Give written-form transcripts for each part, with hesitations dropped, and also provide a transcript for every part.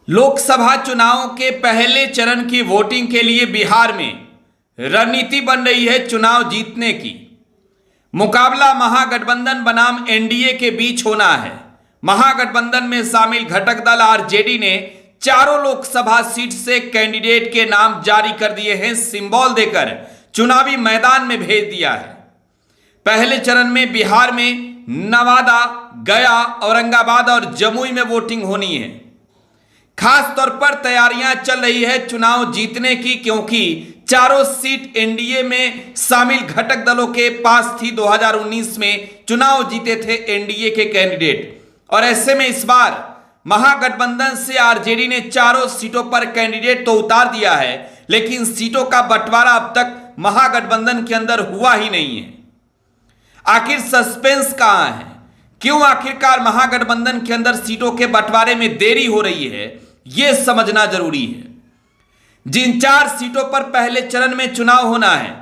लोकसभा चुनाव के पहले चरण की वोटिंग के लिए बिहार में रणनीति बन रही है चुनाव जीतने की। मुकाबला महागठबंधन बनाम एनडीए के बीच होना है। महागठबंधन में शामिल घटक दल आरजेडी ने चारों लोकसभा सीट से कैंडिडेट के नाम जारी कर दिए हैं। सिंबल देकर चुनावी मैदान में भेज दिया है। पहले चरण में बिहार में नवादा, गया, औरंगाबाद और जमुई में वोटिंग होनी है। खास तौर पर तैयारियां चल रही है चुनाव जीतने की, क्योंकि चारों सीट एनडीए में शामिल घटक दलों के पास थी। 2019 में चुनाव जीते थे एनडीए के कैंडिडेट, और ऐसे में इस बार महागठबंधन से आरजेडी ने चारों सीटों पर कैंडिडेट तो उतार दिया है, लेकिन सीटों का बंटवारा अब तक महागठबंधन के अंदर हुआ ही नहीं है। आखिर सस्पेंस कहां है? क्यों आखिरकार महागठबंधन के अंदर सीटों के बंटवारे में देरी हो रही है, यह समझना जरूरी है। जिन 4 सीटों पर पहले चरण में चुनाव होना है,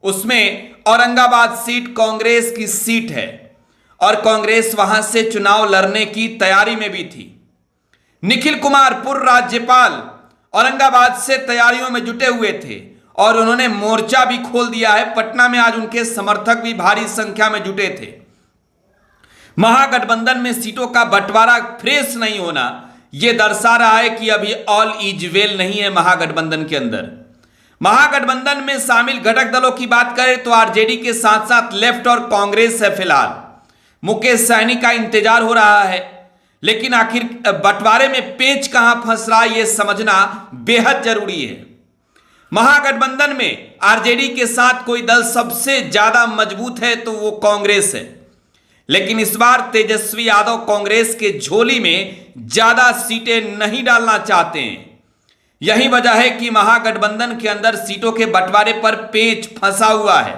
उसमें औरंगाबाद सीट कांग्रेस की सीट है और कांग्रेस वहां से चुनाव लड़ने की तैयारी में भी थी। निखिल कुमार पूर्व राज्यपाल औरंगाबाद से तैयारियों में जुटे हुए थे और उन्होंने मोर्चा भी खोल दिया है। पटना में आज उनके समर्थक भी भारी संख्या में जुटे थे। महागठबंधन में सीटों का बंटवारा फ्रेश नहीं होना यह दर्शा रहा है कि अभी ऑल इज वेल नहीं है महागठबंधन के अंदर। महागठबंधन में शामिल घटक दलों की बात करें तो आरजेडी के साथ साथ लेफ्ट और कांग्रेस है। फिलहाल मुकेश सहनी का इंतजार हो रहा है, लेकिन आखिर बंटवारे में पेच कहां फंस रहा है यह समझना बेहद जरूरी है। महागठबंधन में आरजेडी के साथ कोई दल सबसे ज्यादा मजबूत है तो वो कांग्रेस है, लेकिन इस बार तेजस्वी यादव कांग्रेस के झोली में ज्यादा सीटें नहीं डालना चाहते हैं। यही वजह है कि महागठबंधन के अंदर सीटों के बंटवारे पर पेच फंसा हुआ है।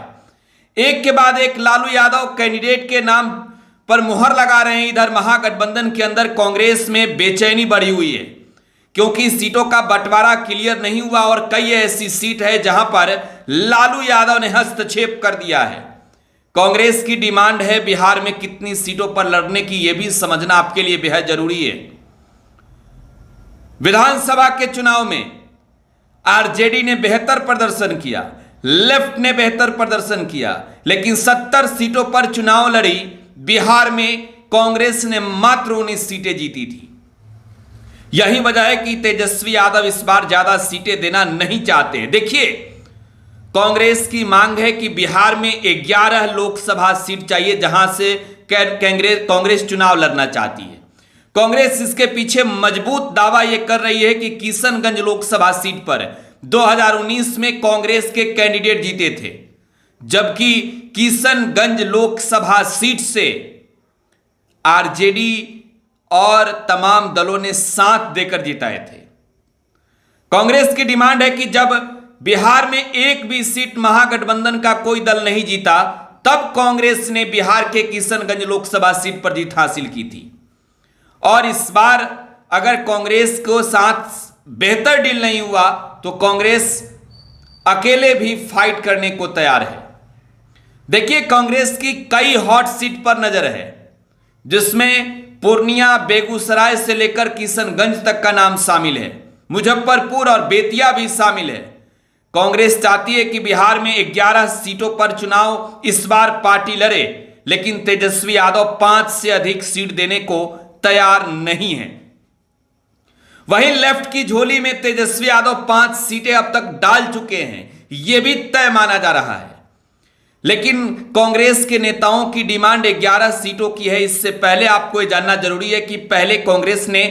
एक के बाद एक लालू यादव कैंडिडेट के नाम पर मुहर लगा रहे हैं। इधर महागठबंधन के अंदर कांग्रेस में बेचैनी बढ़ी हुई है, क्योंकि सीटों का बंटवारा क्लियर नहीं हुआ और कई ऐसी सीट है जहां पर लालू यादव ने हस्तक्षेप कर दिया है। कांग्रेस की डिमांड है बिहार में कितनी सीटों पर लड़ने की, यह भी समझना आपके लिए बेहद जरूरी है। विधानसभा के चुनाव में आरजेडी ने बेहतर प्रदर्शन किया, लेफ्ट ने बेहतर प्रदर्शन किया, लेकिन 70 सीटों पर चुनाव लड़ी। बिहार में कांग्रेस ने मात्र 19 सीटें जीती थी। यही वजह है कि तेजस्वी यादव इस बार ज्यादा सीटें देना नहीं चाहते। देखिए, कांग्रेस की मांग है कि बिहार में 11 लोकसभा सीट चाहिए जहां से कांग्रेस चुनाव लड़ना चाहती है। कांग्रेस इसके पीछे मजबूत दावा यह कर रही है कि किशनगंज लोकसभा सीट पर 2019 में कांग्रेस के कैंडिडेट जीते थे, जबकि किशनगंज लोकसभा सीट से आरजेडी और तमाम दलों ने साथ देकर जिताए थे। कांग्रेस की डिमांड है कि जब बिहार में एक भी सीट महागठबंधन का कोई दल नहीं जीता, तब कांग्रेस ने बिहार के किशनगंज लोकसभा सीट पर जीत हासिल की थी। और इस बार अगर कांग्रेस को साथ बेहतर डील नहीं हुआ तो कांग्रेस अकेले भी फाइट करने को तैयार है। देखिए, कांग्रेस की कई हॉट सीट पर नजर है, जिसमें पूर्णिया, बेगूसराय से लेकर किशनगंज तक का नाम शामिल है। मुजफ्फरपुर और बेतिया भी शामिल है। कांग्रेस चाहती है कि बिहार में 11 सीटों पर चुनाव इस बार पार्टी लड़े, लेकिन तेजस्वी यादव 5 से अधिक सीट देने को तैयार नहीं है। वहीं लेफ्ट की झोली में तेजस्वी यादव 5 सीटें अब तक डाल चुके हैं, यह भी तय माना जा रहा है। लेकिन कांग्रेस के नेताओं की डिमांड 11 सीटों की है। इससे पहले आपको यह जानना जरूरी है कि पहले कांग्रेस ने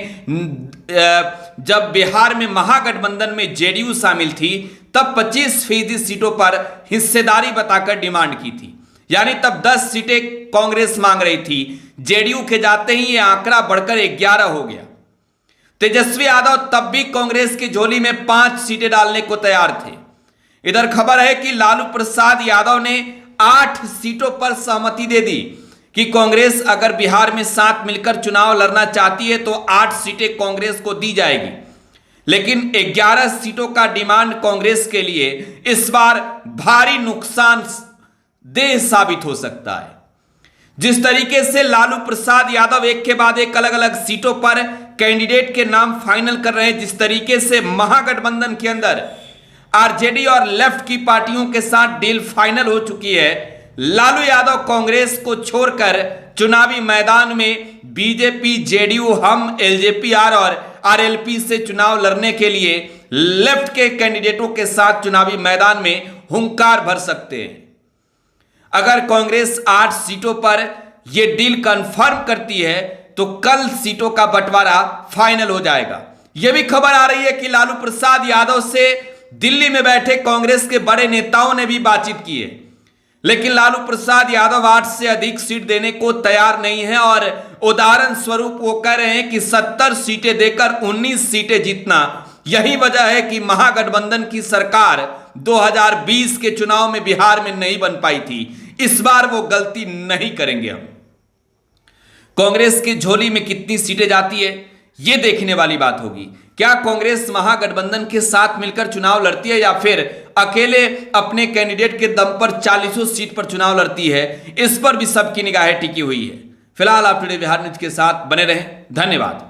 जब बिहार में महागठबंधन में जेडीयू शामिल थी, तब 25% सीटों पर हिस्सेदारी बताकर डिमांड की थी। यानी तब 10 सीटें कांग्रेस मांग रही थी। जेडीयू के जाते ही यह आंकड़ा बढ़कर 11 हो गया। तेजस्वी यादव तब भी कांग्रेस की झोली में 5 सीटें डालने को तैयार थे। इधर खबर है कि लालू प्रसाद यादव ने 8 सीटों पर सहमति दे दी कि कांग्रेस अगर बिहार में साथ मिलकर चुनाव लड़ना चाहती है तो 8 सीटें कांग्रेस को दी जाएगी। लेकिन 11 सीटों का डिमांड कांग्रेस के लिए इस बार भारी नुकसानदेह साबित हो सकता है। जिस तरीके से लालू प्रसाद यादव एक के बाद एक अलग अलग सीटों पर कैंडिडेट के नाम फाइनल कर रहे हैं। जिस तरीके से महागठबंधन के अंदर आरजेडी और लेफ्ट की पार्टियों के साथ डील फाइनल हो चुकी है, लालू यादव कांग्रेस को छोड़कर चुनावी मैदान में बीजेपी, जेडीयू, हम, एलजेपी-आर और आरएलपी से चुनाव लड़ने के लिए लेफ्ट के कैंडिडेटों के साथ चुनावी मैदान में हुंकार भर सकते हैं। अगर कांग्रेस 8 सीटों पर यह डील कंफर्म करती है तो कल सीटों का बंटवारा फाइनल हो जाएगा। यह भी खबर आ रही है कि लालू प्रसाद यादव से दिल्ली में बैठे कांग्रेस के बड़े नेताओं ने भी बातचीत की है, लेकिन लालू प्रसाद यादव 8 से अधिक सीट देने को तैयार नहीं है और उदाहरण स्वरूप वो कह रहे हैं कि 70 सीटें देकर 19 सीटें जीतना यही वजह है कि महागठबंधन की सरकार 2020 के चुनाव में बिहार में नहीं बन पाई थी। इस बार वो गलती नहीं करेंगे। हम कांग्रेस की झोली में कितनी सीटें जाती है यह देखने वाली बात होगी। क्या कांग्रेस महागठबंधन के साथ मिलकर चुनाव लड़ती है या फिर अकेले अपने कैंडिडेट के दम पर 40 सीट पर चुनाव लड़ती है, इस पर भी सबकी निगाहें टिकी हुई है। फिलहाल आप टुडे बिहार न्यूज के साथ बने रहें। धन्यवाद।